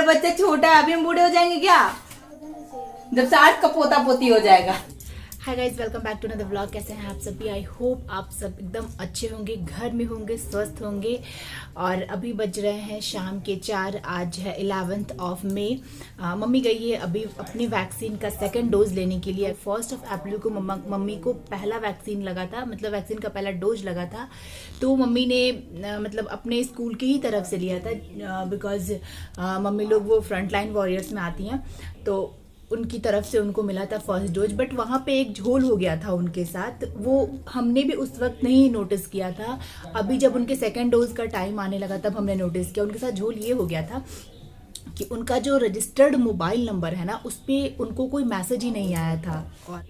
बच्चा छोटा है, अभी हम बूढ़े हो जाएंगे क्या जब 60 का पोता पोती हो जाएगा। Hi guys, welcome back to another vlog. कैसे हैं आप सभी? आई होप आप सब एकदम अच्छे होंगे, घर में होंगे, स्वस्थ होंगे। और अभी बज रहे हैं शाम के 4। आज है 11 मई। मम्मी गई है अभी अपनी वैक्सीन का सेकंड डोज लेने के लिए। 1 अप्रैल को मम्मी को पहला वैक्सीन लगा था, मतलब वैक्सीन का पहला डोज लगा था। तो मम्मी ने मतलब अपने स्कूल की ही तरफ से लिया था, बिकॉज मम्मी लोग वो फ्रंट लाइन वॉरियर्स में आती हैं, तो उनकी तरफ से उनको मिला था फर्स्ट डोज। बट वहाँ पे एक झोल हो गया था उनके साथ, वो हमने भी उस वक्त नहीं नोटिस किया था। अभी जब उनके सेकंड डोज का टाइम आने लगा तब हमने नोटिस किया। उनके साथ झोल ये हो गया था कि उनका जो रजिस्टर्ड मोबाइल नंबर है ना, उस पर उनको कोई मैसेज ही नहीं आया था। और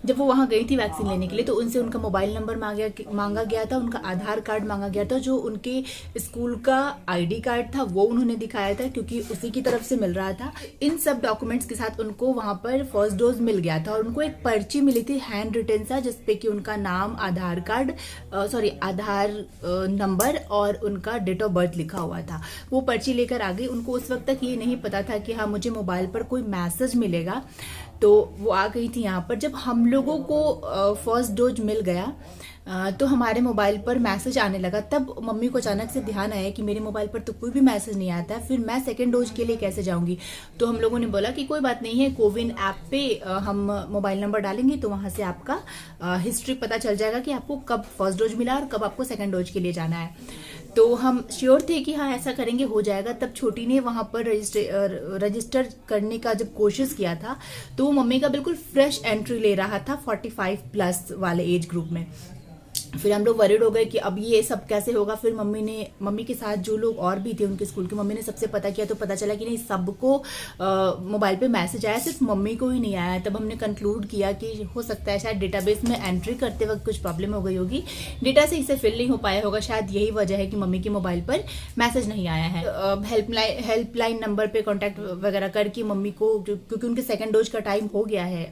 जब वो वहाँ गई थी वैक्सीन लेने के लिए तो उनसे उनका मोबाइल नंबर मांगा गया था, उनका आधार कार्ड मांगा गया था, जो उनके स्कूल का आईडी कार्ड था वो उन्होंने दिखाया था क्योंकि उसी की तरफ से मिल रहा था। इन सब डॉक्यूमेंट्स के साथ उनको वहाँ पर फर्स्ट डोज मिल गया था और उनको एक पर्ची मिली थी हैंड रिटन सा, जिसपे कि उनका नाम, आधार कार्ड आधार नंबर और उनका डेट ऑफ बर्थ लिखा हुआ था। वो पर्ची लेकर आ गई। उनको उस वक्त तक ये नहीं पता था कि हाँ मुझे मोबाइल पर कोई मैसेज मिलेगा। तो वो आ गई थी यहाँ पर। जब हम लोगों को फर्स्ट डोज मिल गया तो हमारे मोबाइल पर मैसेज आने लगा। तब मम्मी को अचानक से ध्यान आया कि मेरे मोबाइल पर तो कोई भी मैसेज नहीं आता है, फिर मैं सेकेंड डोज के लिए कैसे जाऊंगी। तो हम लोगों ने बोला कि कोई बात नहीं है, कोविन ऐप पे हम मोबाइल नंबर डालेंगे तो वहां से आपका हिस्ट्री पता चल जाएगा कि आपको कब फर्स्ट डोज मिला और कब आपको सेकेंड डोज के लिए जाना है। तो हम श्योर थे कि हाँ ऐसा करेंगे, हो जाएगा। तब छोटी ने वहां पर रजिस्टर करने का जब कोशिश किया था तो वो मम्मी का बिल्कुल फ्रेश एंट्री ले रहा था 45+ वाले एज ग्रुप में। फिर हम लोग वरीड हो गए कि अब ये सब कैसे होगा। फिर मम्मी के साथ जो लोग और भी थे उनके स्कूल के, मम्मी ने सबसे पता किया तो पता चला कि नहीं, सबको मोबाइल पे मैसेज आया, सिर्फ मम्मी को ही नहीं आया। तब हमने कंक्लूड किया कि हो सकता है शायद डेटाबेस में एंट्री करते वक्त कुछ प्रॉब्लम हो गई होगी, डेटा से इसे फिल नहीं हो पाया होगा, शायद यही वजह है कि मम्मी के मोबाइल पर मैसेज नहीं आया है। हेल्पलाइन नंबर पे कॉन्टैक्ट वगैरह करके मम्मी को, क्योंकि उनके सेकेंड डोज का टाइम हो गया है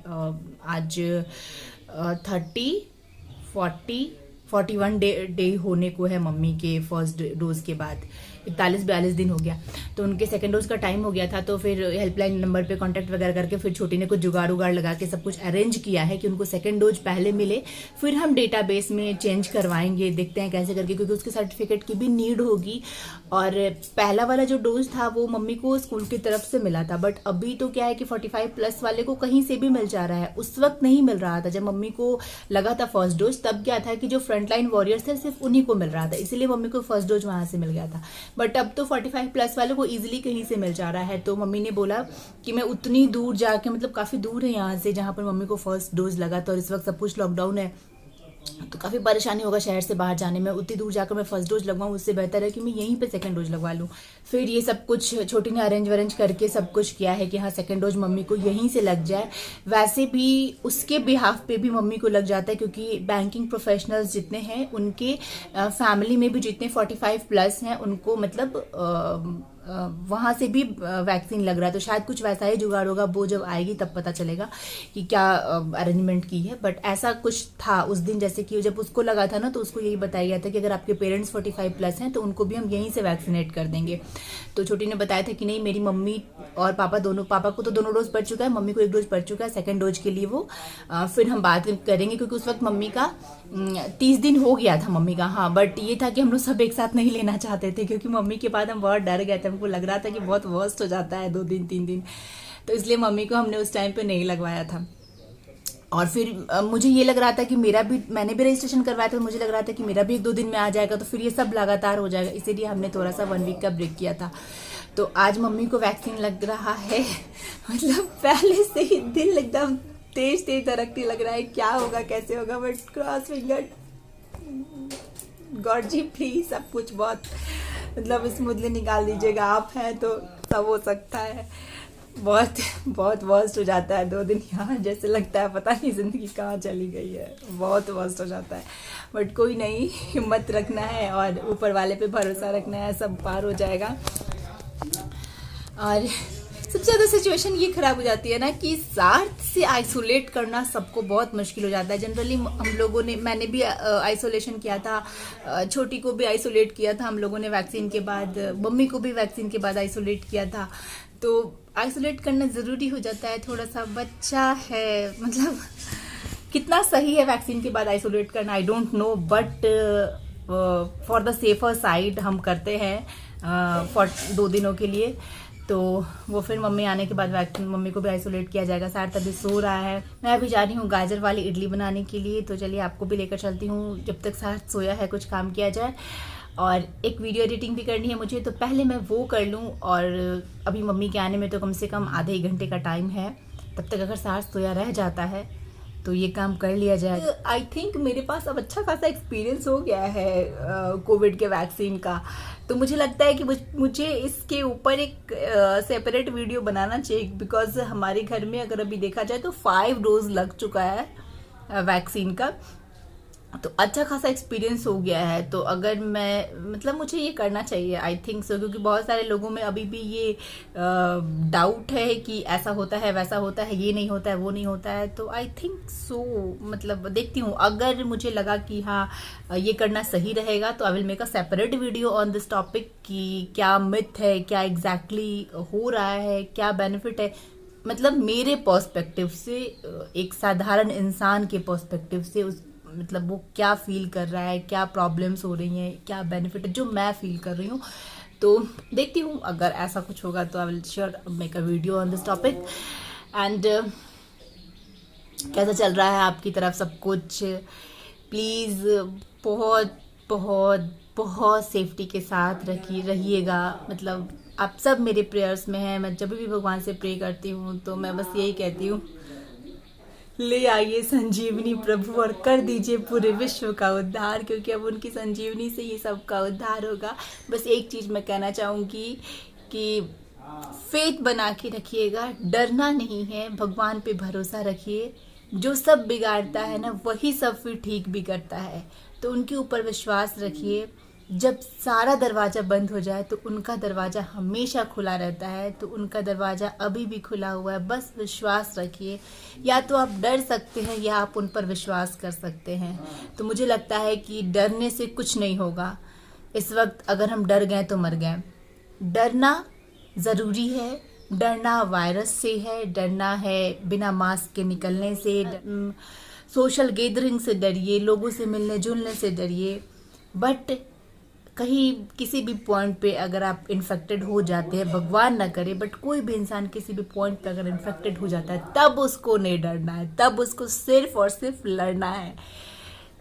आज 41 डे होने को है मम्मी के फर्स्ट डोज के बाद, 41-42 दिन हो गया। तो उनके सेकंड डोज का टाइम हो गया था। तो फिर हेल्पलाइन नंबर पे कांटेक्ट वगैरह करके फिर छोटी ने कुछ जुगाड़ उगाड़ लगा के सब कुछ अरेंज किया है कि उनको सेकंड डोज पहले मिले, फिर हम डेटाबेस में चेंज करवाएंगे, देखते हैं कैसे करके, क्योंकि उसके सर्टिफिकेट की भी नीड होगी। और पहला वाला जो डोज था वो मम्मी को स्कूल की तरफ से मिला था, बट अभी तो क्या है कि 45+ वाले को कहीं से भी मिल जा रहा है। उस वक्त नहीं मिल रहा था जब मम्मी को लगा था फर्स्ट डोज, तब क्या था कि जो फ्रंटलाइन वॉरियर्स थे सिर्फ उन्हीं को मिल रहा था, इसीलिए मम्मी को फर्स्ट डोज वहां से मिल गया था। बट अब तो 45+ वालों को इजीली कहीं से मिल जा रहा है। तो मम्मी ने बोला कि मैं उतनी दूर जाके, मतलब काफी दूर है यहाँ से जहाँ पर मम्मी को फर्स्ट डोज लगा था, और इस वक्त सब कुछ लॉकडाउन है तो काफी परेशानी होगा शहर से बाहर जाने में। उतनी दूर जाकर मैं फर्स्ट डोज लगवाऊं, उससे बेहतर है कि मैं यहीं पे सेकंड डोज लगवा लूं। फिर ये सब कुछ छोटी ने अरेंज करके सब कुछ किया है कि हाँ सेकंड डोज मम्मी को यहीं से लग जाए। वैसे भी उसके बिहाफ पे भी मम्मी को लग जाता है, क्योंकि बैंकिंग प्रोफेशनल्स जितने हैं उनके फैमिली में भी जितने 45+ हैं उनको मतलब वहां से भी वैक्सीन लग रहा है। तो शायद कुछ वैसा ही जुगाड़ होगा, वो जब आएगी तब पता चलेगा कि क्या अरेंजमेंट की है। बट ऐसा कुछ था उस दिन, जैसे कि जब उसको लगा था ना तो उसको यही बताया गया था कि अगर आपके पेरेंट्स 45+ हैं तो उनको भी हम यहीं से वैक्सीनेट कर देंगे। तो छोटी ने बताया था कि नहीं, मेरी मम्मी और पापा दोनों, पापा को तो दोनों डोज पड़ चुका है, मम्मी को 1 डोज पड़ चुका है, सेकेंड डोज के लिए वो फिर हम बात करेंगे, क्योंकि उस वक्त मम्मी का 30 दिन हो गया था मम्मी का। हाँ, बट ये था कि हम लोग सब एक साथ नहीं लेना चाहते थे, क्योंकि मम्मी के बाद हम बहुत डर गए थे, हमको लग रहा था कि बहुत वर्स्ट हो जाता है 2 दिन 3 दिन, तो इसलिए मम्मी को हमने उस टाइम पे नहीं लगवाया था। और फिर मुझे ये लग रहा था कि मैंने भी रजिस्ट्रेशन करवाया था, मुझे लग रहा था कि मेरा भी 1-2 दिन में आ जाएगा, तो फिर ये सब लगातार हो जाएगा, इसीलिए हमने थोड़ा सा 1 वीक का ब्रेक किया था। तो आज मम्मी को वैक्सीन लग रहा है मतलब पहले से ही दिल एकदम तेज धड़कने लग रहा है, क्या होगा कैसे होगा, but cross finger, God ji please सब कुछ बहुत मतलब स्मूथली निकाल दीजिएगा। आप हैं तो सब हो सकता है। बहुत बहुत वर्स्ट हो जाता है 2 दिन यहाँ, जैसे लगता है पता नहीं जिंदगी कहाँ चली गई है, बहुत वर्स्ट हो जाता है। बट कोई नहीं, हिम्मत रखना है और ऊपर वाले पे भरोसा रखना है, सब पार हो जाएगा। और सबसे ज्यादा सिचुएशन ये खराब हो जाती है ना कि साथ से आइसोलेट करना सबको बहुत मुश्किल हो जाता है। जनरली हम लोगों ने, मैंने भी आइसोलेशन किया था, छोटी को भी आइसोलेट किया था हम लोगों ने वैक्सीन के बाद, मम्मी को भी वैक्सीन के बाद आइसोलेट किया था। तो आइसोलेट करना ज़रूरी हो जाता है, थोड़ा सा बच्चा है, मतलब कितना सही है वैक्सीन के बाद आइसोलेट करना I don't know, but for the safer side हम करते हैं फॉर 2 दिनों के लिए। तो वो फिर मम्मी आने के बाद वैक्सीन, मम्मी को भी आइसोलेट किया जाएगा। साथ तभी सो रहा है। मैं अभी जा रही हूँ गाजर वाली इडली बनाने के लिए, तो चलिए आपको भी लेकर चलती हूँ जब तक साथ सोया है, कुछ काम किया जाए। और एक वीडियो एडिटिंग भी करनी है मुझे, तो पहले मैं वो कर लूँ। और अभी मम्मी के आने में तो कम से कम आधे 1 घंटे का टाइम है, तब तक अगर सास सोया रह जाता है तो ये काम कर लिया जाए। आई थिंक मेरे पास अब अच्छा खासा एक्सपीरियंस हो गया है कोविड के वैक्सीन का, तो मुझे लगता है कि मुझे इसके ऊपर एक सेपरेट वीडियो बनाना चाहिए, बिकॉज हमारे घर में अगर अभी देखा जाए तो 5 डोज लग चुका है वैक्सीन का, तो अच्छा खासा एक्सपीरियंस हो गया है। तो अगर मैं, मतलब मुझे ये करना चाहिए आई थिंक सो, क्योंकि बहुत सारे लोगों में अभी भी ये डाउट है कि ऐसा होता है, वैसा होता है, ये नहीं होता है, वो नहीं होता है। तो आई थिंक सो, मतलब देखती हूँ, अगर मुझे लगा कि हाँ ये करना सही रहेगा तो I will make a separate video on this topic कि क्या मिथ है, क्या एग्जैक्टली हो रहा है, क्या बेनिफिट है, मतलब मेरे पर्सपेक्टिव से, एक साधारण इंसान के पर्सपेक्टिव से, उस मतलब वो क्या फील कर रहा है, क्या प्रॉब्लम्स हो रही हैं, क्या बेनिफिट है जो मैं फील कर रही हूँ। तो देखती हूँ, अगर ऐसा कुछ होगा तो I will sure make a video on this topic. And कैसा चल रहा है आपकी तरफ सब कुछ? प्लीज़ बहुत बहुत बहुत सेफ्टी के साथ रहिएगा। मतलब आप सब मेरे प्रेयर्स में हैं। मैं जब भी भगवान से प्रे करती हूँ तो मैं बस यही कहती हूँ, ले आइए संजीवनी प्रभु और कर दीजिए पूरे विश्व का उद्धार, क्योंकि अब उनकी संजीवनी से ही सबका उद्धार होगा। बस एक चीज़ मैं कहना चाहूँगी कि फेथ बना के रखिएगा, डरना नहीं है, भगवान पे भरोसा रखिए। जो सब बिगाड़ता है ना वही सब फिर ठीक भी करता है, तो उनके ऊपर विश्वास रखिए। जब सारा दरवाज़ा बंद हो जाए तो उनका दरवाज़ा हमेशा खुला रहता है, तो उनका दरवाज़ा अभी भी खुला हुआ है, बस विश्वास रखिए। या तो आप डर सकते हैं या आप उन पर विश्वास कर सकते हैं। तो मुझे लगता है कि डरने से कुछ नहीं होगा। इस वक्त अगर हम डर गए तो मर गए। डरना ज़रूरी है, डरना वायरस से है, डरना है बिना मास्क के निकलने से, सोशल गैदरिंग से डरिए, लोगों से मिलने जुलने से डरिए। बट कहीं किसी भी पॉइंट पे अगर आप इन्फेक्टेड हो जाते हैं, भगवान ना करे, बट कोई भी इंसान किसी भी पॉइंट पे अगर इन्फेक्टेड हो जाता है, तब उसको नहीं डरना है, तब उसको सिर्फ और सिर्फ लड़ना है।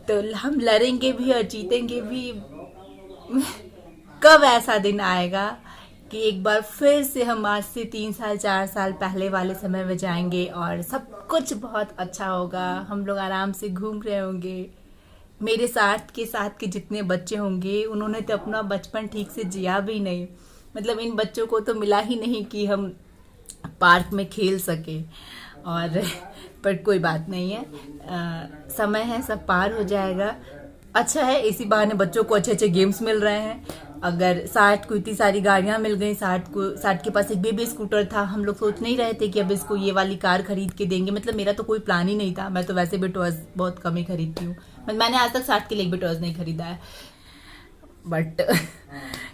तो हम लड़ेंगे भी और जीतेंगे भी। कब ऐसा दिन आएगा कि एक बार फिर से हम आज से 3 साल 4 साल पहले वाले समय में जाएंगे और सब कुछ बहुत अच्छा होगा, हम लोग आराम से घूम रहे होंगे। मेरे साथ के जितने बच्चे होंगे उन्होंने तो अपना बचपन ठीक से जिया भी नहीं, मतलब इन बच्चों को तो मिला ही नहीं कि हम पार्क में खेल सके। और पर कोई बात नहीं है, समय है, सब पार हो जाएगा। अच्छा है इसी बहाने बच्चों को अच्छे अच्छे गेम्स मिल रहे हैं। अगर 60 को इतनी सारी गाड़ियां मिल गई, 60 के पास एक बेबी स्कूटर था, हम लोग सोच नहीं रहे थे कि अब इसको ये वाली कार खरीद के देंगे। मतलब मेरा तो कोई प्लान ही नहीं था, मैं तो वैसे भी टॉयज बहुत कम ही खरीदती हूँ, मैंने आज तक 60 के लिए भी टॉयज नहीं खरीदा है। बट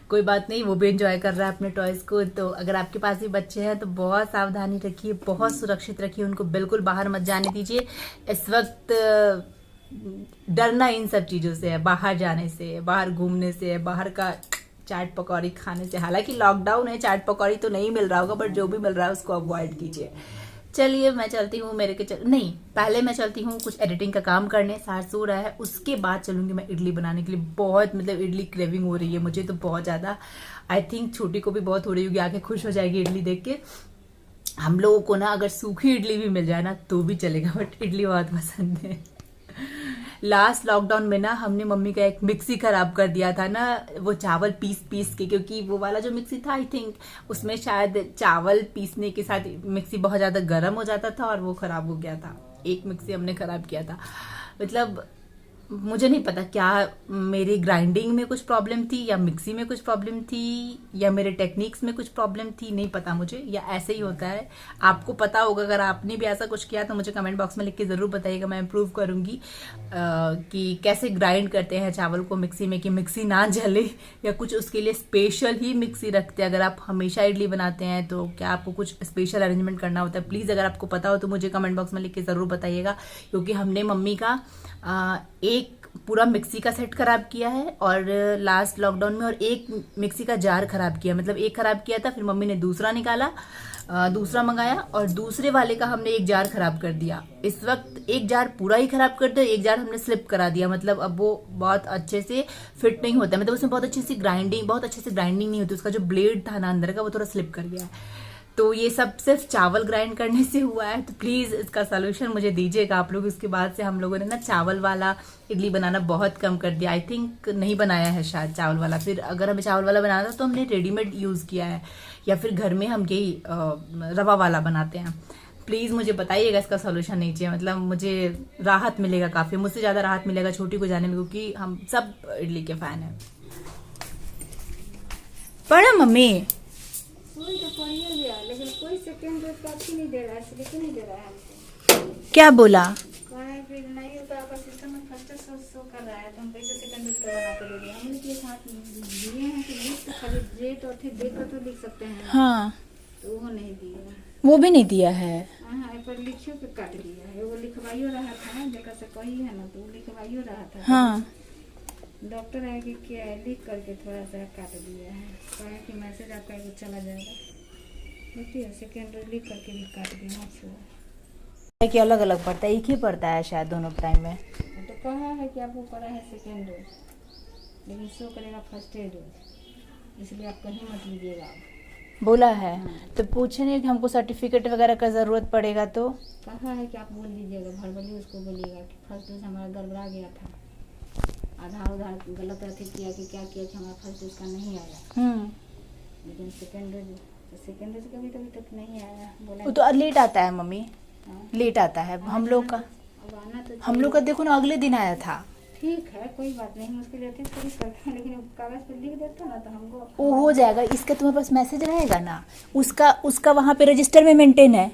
कोई बात नहीं, वो भी एंजॉय कर रहा है अपने टॉयज को। तो अगर आपके पास भी बच्चे हैं तो बहुत सावधानी रखिए, बहुत सुरक्षित रखिए, उनको बिल्कुल बाहर मत जाने दीजिए। इस वक्त डरना इन सब चीज़ों से है, बाहर जाने से, बाहर घूमने से, बाहर का चाट पकौड़ी खाने से। हालांकि लॉकडाउन है, चाट पकौड़ी तो नहीं मिल रहा होगा, बट जो भी मिल रहा है उसको अवॉइड कीजिए। चलिए मैं चलती हूँ, नहीं पहले मैं चलती हूँ कुछ एडिटिंग का काम करने, सास सो रहा है, उसके बाद चलूंगी मैं इडली बनाने के लिए। बहुत मतलब इडली क्रेविंग हो रही है मुझे तो बहुत ज़्यादा। आई थिंक छोटी को भी बहुत हो रही होगी, आके खुश हो जाएगी इडली देख के। हम लोगों को ना अगर सूखी इडली भी मिल जाए ना तो भी चलेगा, बट इडली बहुत पसंद है। लास्ट लॉकडाउन में ना हमने मम्मी का एक मिक्सी खराब कर दिया था ना, वो चावल पीस के, क्योंकि वो वाला जो मिक्सी था आई थिंक उसमें शायद चावल पीसने के साथ मिक्सी बहुत ज़्यादा गर्म हो जाता था और वो खराब हो गया था। एक मिक्सी हमने खराब किया था। मतलब मुझे नहीं पता क्या मेरी ग्राइंडिंग में कुछ प्रॉब्लम थी या मिक्सी में कुछ प्रॉब्लम थी या मेरे टेक्निक्स में कुछ प्रॉब्लम थी, नहीं पता मुझे, या ऐसे ही होता है। आपको पता होगा, अगर आपने भी ऐसा कुछ किया तो मुझे कमेंट बॉक्स में लिख के ज़रूर बताइएगा, मैं इम्प्रूव करूँगी कि कैसे ग्राइंड करते हैं चावल को मिक्सी में, कि मिक्सी ना जले या कुछ उसके लिए स्पेशल ही मिक्सी रखते हैं। अगर आप हमेशा इडली बनाते हैं तो क्या आपको कुछ स्पेशल अरेंजमेंट करना होता है? प्लीज़ अगर आपको पता हो तो मुझे कमेंट बॉक्स में लिख के ज़रूर बताइएगा, क्योंकि हमने मम्मी का एक पूरा मिक्सी का सेट खराब किया है और लास्ट लॉकडाउन में, और एक मिक्सी का जार खराब किया, मतलब एक खराब किया था, फिर मम्मी ने दूसरा निकाला, दूसरा मंगाया और दूसरे वाले का हमने एक जार खराब कर दिया। इस वक्त एक जार पूरा ही खराब कर दिया, एक जार हमने स्लिप करा दिया, मतलब अब वो बहुत अच्छे से फिट नहीं होता, मतलब उसमें बहुत अच्छे से ग्राइंडिंग नहीं होती, उसका जो ब्लेड था ना अंदर का वो थोड़ा स्लिप कर गया है। तो ये सब सिर्फ चावल ग्राइंड करने से हुआ है, तो प्लीज़ इसका सोल्यूशन मुझे दीजिएगा आप लोग। इसके बाद से हम लोगों ने ना चावल वाला इडली बनाना बहुत कम कर दिया, आई थिंक नहीं बनाया है शायद चावल वाला। फिर अगर हमें चावल वाला बनाना था तो हमने रेडीमेड यूज़ किया है, या फिर घर में हम यही रवा वाला बनाते हैं। प्लीज़ मुझे बताइएगा इसका सोल्यूशन नीचे, मतलब मुझे राहत मिलेगा काफ़ी, मुझसे ज़्यादा राहत मिलेगा छोटी को जाने में, क्योंकि हम सब इडली के फ़ैन हैं। पढ़ा मम्मी? कोई तो पढ़िए गया, लेकिन कोई सेकेंड डोज का भी नहीं दे रहा है, इसलिए नहीं दे रहा है हमको। क्या बोला? कहा है फिर नहीं होता, आपका सिस्टम में फर्स्ट शो कर रहा है, तो हम कैसे सेकेंड डोज का बना के दे दिया। हमने के साथ दिए हैं कि लिस्ट खाली डेट और फिर डेट तो लिख सकते हैं। हाँ, तो वो नहीं दिया, वो भी नहीं दिया है। हाँ पर लिखियो के काट दिया है, वो लिखवाइयो रहा था ना, जगह से कही है ना, तो वो लिखवाइयो रहा था। हाँ, डॉक्टर है कि क्या है, लिख करके थोड़ा सा काट दिया है, कहा कि मैसेज आपका एगो चला जाएगा, देखिए सेकेंड डोज लिख करके भी काट दिया आपसे। कि अलग अलग पड़ता है, एक ही पड़ता है शायद दोनों टाइम में। तो कहा है कि आपको पड़ा है सेकेंड डोज, लेकिन शो करेगा फर्स्ट डोज, इसलिए आप कहीं मत लीजिएगा। बोला है तो पूछे नहीं कि हमको सर्टिफिकेट वगैरह का जरूरत पड़ेगा, तो कहा है कि आप बोल दीजिएगा, भरबली उसको बोलिएगा कि फर्स्ट डोज हमारा गड़बड़ा गया था, आधार उधार गलत अथी किया कि क्या किया कि हमारा फर्स्ट डोज का नहीं आया, लेकिन सेकेंड डोज का भी तभी तक नहीं आया। बोला वो तो लेट आता है मम्मी, लेट आता है। हम लोग का अब आना तो हम लोग का देखो ना, अगले दिन आया था। ठीक है, कोई बात नहीं, मुश्किल रहती है थोड़ी करते हैं, लेकिन कागज पे लिख देता ना तो हमको वो हो जाएगा। इसका तुम्हारे पास मैसेज रहेगा ना, उसका वहाँ पे रजिस्टर में मेंटेन है,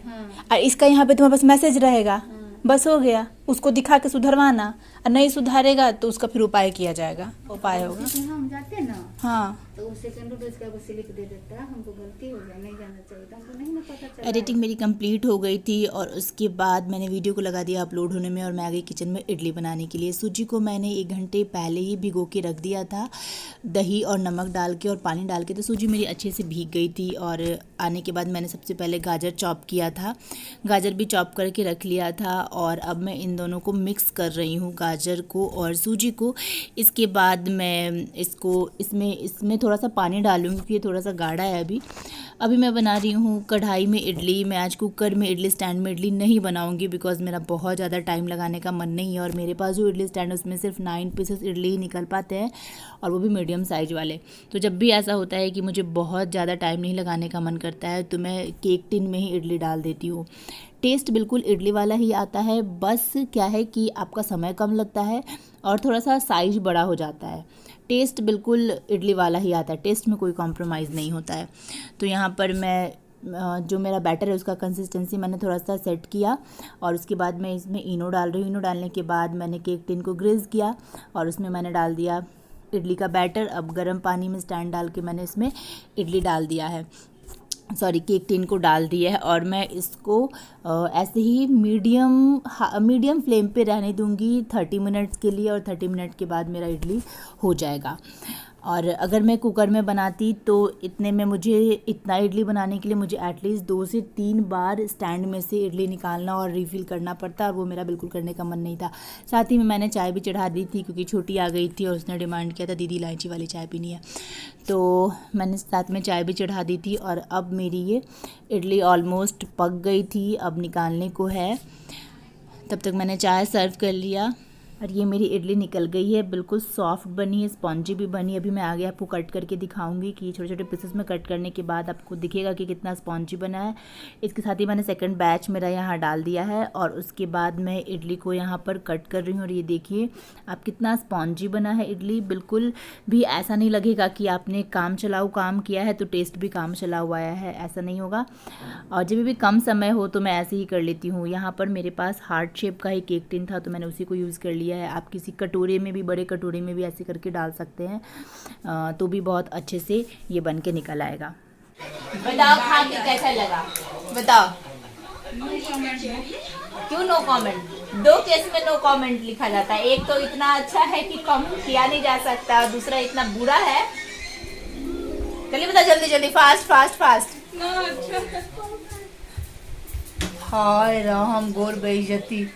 और इसका यहाँ पे तुम्हारे पास मैसेज रहेगा, बस हो गया। उसको दिखा के सुधरवाना, और नहीं सुधारेगा तो उसका फिर उपाय किया जाएगा, उपाय होगा। हम जाते ना, हाँ, तो वो सेकंड डोज का बस लिख दे देता है, हमको गलती हो गया, नहीं जाना चाहिए, तो हमको नहीं ना पता चला। एडिटिंग मेरी कंप्लीट हो गई थी और उसके बाद मैंने वीडियो को लगा दिया अपलोड होने में, और मैं आ गई किचन में इडली बनाने के लिए। सूजी को मैंने 1 घंटे पहले ही भिगो के रख दिया था, दही और नमक डाल के और पानी डाल के, तो सूजी मेरी अच्छे से भीग गई थी। और आने के बाद मैंने सबसे पहले गाजर चॉप किया था, गाजर भी चॉप करके रख लिया था, और अब मैं इन दोनों को मिक्स कर रही हूँ, गाजर को और सूजी को। इसके बाद मैं इसमें थोड़ा सा पानी डालूंगी, क्योंकि ये थोड़ा सा गाढ़ा है अभी मैं बना रही हूँ कढ़ाई में इडली। मैं आज कुकर में इडली स्टैंड में इडली नहीं बनाऊंगी, बिकॉज मेरा बहुत ज़्यादा टाइम लगाने का मन नहीं है, और मेरे पास जो इडली स्टैंड है उसमें सिर्फ 9 पीसेस इडली ही निकल पाते हैं, और वो भी मीडियम साइज वाले। तो जब भी ऐसा होता है कि मुझे बहुत ज़्यादा टाइम नहीं लगाने का मन करता है, तो मैं केक टिन में ही इडली डाल देती हूँ। टेस्ट बिल्कुल इडली वाला ही आता है, बस क्या है कि आपका समय कम लगता है और थोड़ा सा साइज बड़ा हो जाता है। टेस्ट बिल्कुल इडली वाला ही आता है, टेस्ट में कोई कॉम्प्रोमाइज़ नहीं होता है। तो यहाँ पर मैं जो मेरा बैटर है उसका कंसिस्टेंसी मैंने थोड़ा सा सेट किया, और उसके बाद मैं इसमें इनो डाल रही हूँ। इनो डालने के बाद मैंने केक टिन को ग्रीस किया, और उसमें मैंने डाल दिया इडली का बैटर। अब गर्म पानी में स्टैंड डाल के मैंने इसमें इडली डाल दिया है, केक टिन को डाल दिया है, और मैं इसको ऐसे ही मीडियम फ्लेम पे रहने दूंगी 30 मिनट्स के लिए, और 30 मिनट के बाद मेरा इडली हो जाएगा। और अगर मैं कुकर में बनाती तो इतना इडली बनाने के लिए मुझे एटलीस्ट 2 से 3 बार स्टैंड में से इडली निकालना और रिफ़िल करना पड़ता, और वो मेरा बिल्कुल करने का मन नहीं था। साथ ही में मैंने चाय भी चढ़ा दी थी, क्योंकि छोटी आ गई थी और उसने डिमांड किया था दीदी इलायची वाली चाय पीनी है, तो मैंने साथ में चाय भी चढ़ा दी थी। और अब मेरी ये इडली ऑलमोस्ट पक गई थी, अब निकालने को है। तब तक मैंने चाय सर्व कर लिया। और ये मेरी इडली निकल गई है, बिल्कुल सॉफ्ट बनी है, स्पॉन्जी भी बनी है। अभी मैं आगे आपको कट करके दिखाऊंगी कि छोटे छोटे पीसेस में कट करने के बाद आपको दिखेगा कि कितना स्पॉन्जी बना है। इसके साथ ही मैंने सेकंड बैच मेरा यहाँ डाल दिया है और उसके बाद मैं इडली को यहाँ पर कट कर रही हूँ। और ये देखिए आप कितना स्पॉन्जी बना है इडली, बिल्कुल भी ऐसा नहीं लगेगा कि आपने काम चलाऊ काम किया है तो टेस्ट भी काम चला हुआ आया है, ऐसा नहीं होगा। और जब भी कम समय हो तो मैं ऐसे ही कर लेती हूँ। यहाँ पर मेरे पास हार्ट शेप का ही केक टिन था तो मैंने उसी को यूज़ कर लिया है। आप किसी कटोरे में भी, बड़े कटोरे में भी ऐसे करके डाल सकते हैं तो भी बहुत अच्छे से ये बन के निकल आएगा। बताओ खा के कैसा लगा, बताओ। क्यों नो कमेंट? दो केस में नो कमेंट लिखा जाता है। एक तो इतना अच्छा है कि कमेंट किया नहीं जा सकता और दूसरा इतना बुरा है। चलिए बता जल्दी जल्दी, फास्ट फास्ट फास्ट। हाय राम, गोर बेइज्जती।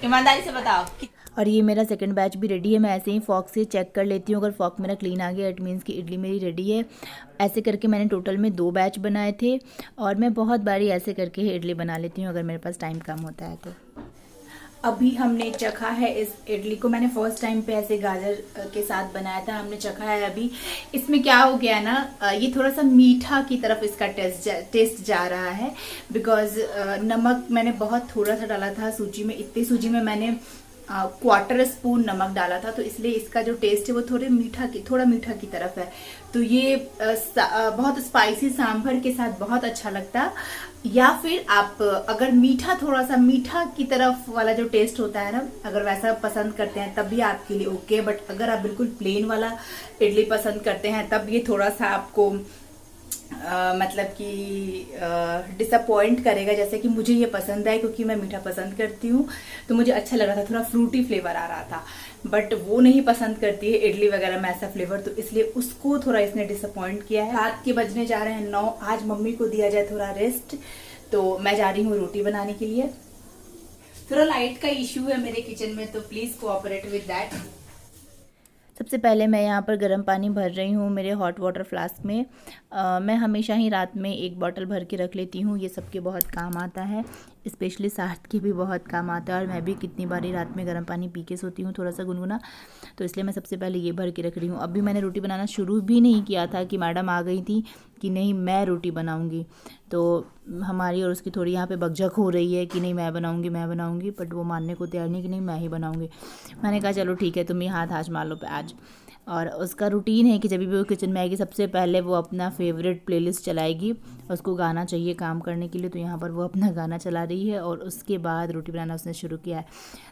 ईमानदारी से बताओ। और ये मेरा सेकंड बैच भी रेडी है। मैं ऐसे ही फॉक से चेक कर लेती हूँ, अगर फॉक मेरा क्लीन आ गया इट मीन्स कि इडली मेरी रेडी है। ऐसे करके मैंने टोटल में 2 बैच बनाए थे और मैं बहुत बारी ऐसे करके ही इडली बना लेती हूँ अगर मेरे पास टाइम कम होता है तो। अभी हमने चखा है इस इडली को। मैंने फर्स्ट टाइम पे ऐसे गाजर के साथ बनाया था, हमने चखा है अभी। इसमें क्या हो गया ना, ये थोड़ा सा मीठा की तरफ इसका टेस्ट जा रहा है बिकॉज नमक मैंने बहुत थोड़ा सा डाला था सूजी में। इतनी सूजी में मैंने 1/4 स्पून नमक डाला था तो इसलिए इसका जो टेस्ट है वो थोड़ा मीठा की तरफ है। तो ये बहुत स्पाइसी सांभर के साथ बहुत अच्छा लगता। या फिर आप अगर थोड़ा सा मीठा की तरफ वाला जो टेस्ट होता है ना, अगर वैसा पसंद करते हैं तब भी आपके लिए ओके। बट अगर आप बिल्कुल प्लेन वाला इडली पसंद करते हैं तब ये थोड़ा सा आपको मतलब कि डिसअपॉइंट करेगा। जैसे कि मुझे ये पसंद है क्योंकि मैं मीठा पसंद करती हूँ तो मुझे अच्छा लग रहा था, थोड़ा फ्रूटी फ्लेवर आ रहा था। बट वो नहीं पसंद करती है इडली वगैरह में ऐसा फ्लेवर, तो इसलिए उसको थोड़ा इसने डिसअपॉइंट किया है। रात के बजने जा रहे हैं 9। आज मम्मी को दिया जाए थोड़ा रेस्ट तो मैं जा रही हूँ रोटी बनाने के लिए। थोड़ा लाइट का इश्यू है मेरे किचन में तो प्लीज कोऑपरेट विद दैट। सबसे पहले मैं यहाँ पर गर्म पानी भर रही हूँ मेरे हॉट वाटर फ्लास्क में। मैं हमेशा ही रात में 1 बॉटल भर के रख लेती हूँ, ये सबके बहुत काम आता है, स्पेशली साथ के भी बहुत काम आता है। और मैं भी कितनी बारी रात में गर्म पानी पी के सोती हूँ थोड़ा सा गुनगुना, तो इसलिए मैं सबसे पहले ये भर के रख रही हूँ। अभी मैंने रोटी बनाना शुरू भी नहीं किया था कि मैडम आ गई थी कि नहीं मैं रोटी बनाऊँगी, तो हमारी और उसकी थोड़ी यहाँ पे बकझक हो रही है कि नहीं मैं बनाऊँगी, बट वो मानने को तैयार नहीं कि नहीं मैं ही बनाऊँगी। मैंने कहा चलो ठीक है तुम ही हाथ आजमा लो आज। और उसका रूटीन है कि जब भी वो किचन में आएगी सबसे पहले वो अपना फेवरेट प्लेलिस्ट चलाएगी, उसको गाना चाहिए काम करने के लिए, तो यहाँ पर वो अपना गाना चला रही है और उसके बाद रोटी बनाना उसने शुरू किया है।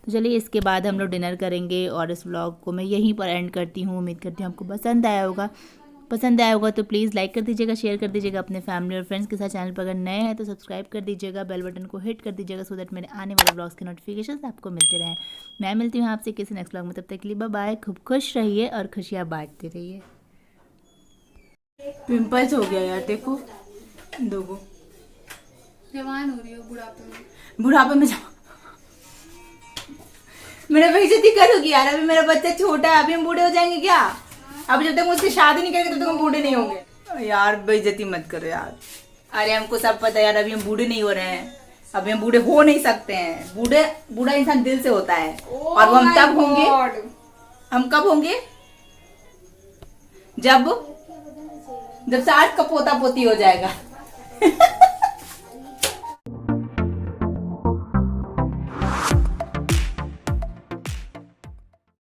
तो चलिए इसके बाद हम लोग डिनर करेंगे और इस व्लॉग को मैं यहीं पर एंड करती हूँ। उम्मीद करती हूँ आपको पसंद आया होगा तो प्लीज़ लाइक कर दीजिएगा, शेयर कर दीजिएगा अपने फैमिली और फ्रेंड्स के साथ। चैनल पर अगर नए हैं तो सब्सक्राइब कर दीजिएगा, बेल बटन को हिट कर दीजिएगा सो दैट मेरे आने वाले ब्लॉग्स के नोटिफिकेशन आपको मिलते रहें। मैं मिलती हूँ आपसे किसी नेक्स्ट ब्लॉग में, तब तक के लिए बाय बाय। खूब खुश रहिए और खुशियाँ बांटते रहिए। पिंपल्स हो गया यार, देखो दोगो जवान हो रही हो बुढ़ापे में मेरा बेइज्जती करोगी यार। अभी मेरा बच्चा छोटा है, अभी हम बूढ़े हो जाएंगे क्या? अब जब तक मुझसे शादी नहीं करेंगे तब तक हम बूढ़े नहीं होंगे। यार बेइज्जती मत करो यार। अरे हमको सब पता है यार, अभी हम बूढ़े नहीं हो रहे हैं, अभी हम बूढ़े हो नहीं सकते हैं। बूढ़ा इंसान दिल से होता है और वो हम तब होंगे। हम कब होंगे? जब 60 का पोता पोती हो जाएगा।